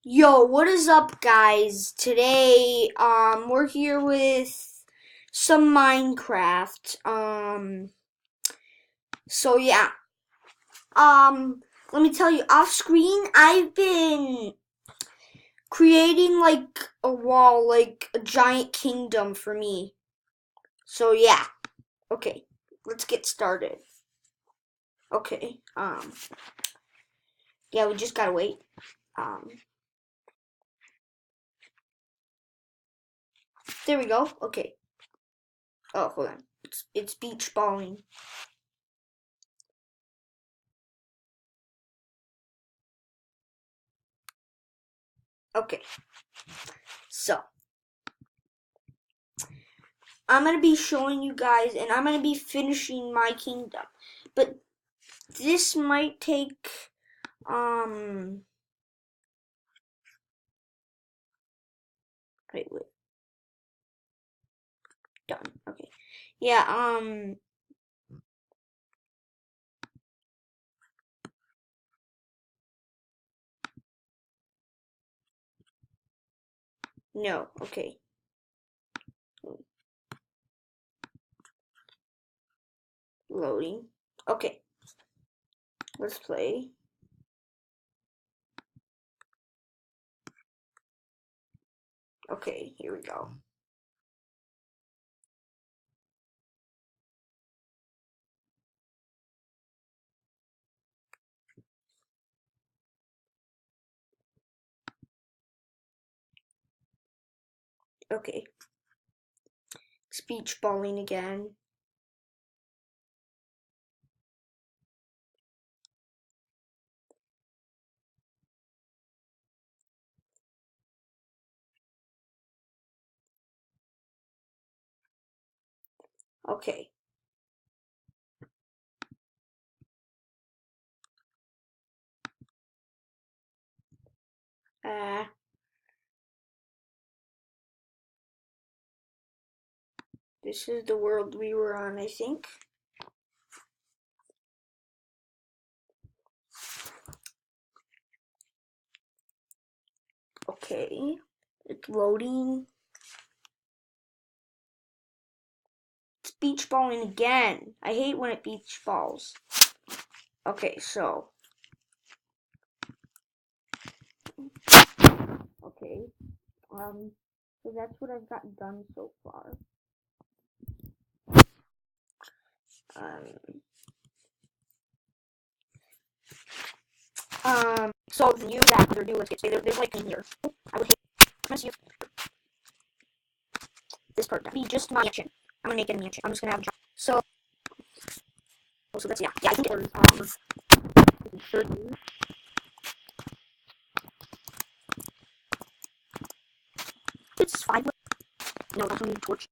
Yo, what is up, guys? Today, we're here with some Minecraft. So yeah. Let me tell you, off screen, I've been creating like a wall, like a giant kingdom for me. So yeah. Okay, let's get started. Okay, yeah, we just gotta wait. Um, there we go. Okay. Oh, hold on. It's beach balling. Okay, so I'm gonna be showing you guys, and I'm gonna be finishing my kingdom. But this might take um. Wait. Done. Okay. Yeah. No. Okay. Loading. Okay. Let's play. Okay. Here we go. Okay. Speech balling again. Okay. Uh. This is the world we were on, I think. Okay. It's loading. It's beach balling again. I hate when it beach balls. Okay, so. Okay. So that's what I've got done so far. Um, so the view that they're doing, let's get there's like in here. I would hate. I'm gonna see if this part would be just my mansion. I'm gonna make it a mansion. I'm just gonna have a job. So that's yeah. I think it was third view. It's 5. No, that's only torch.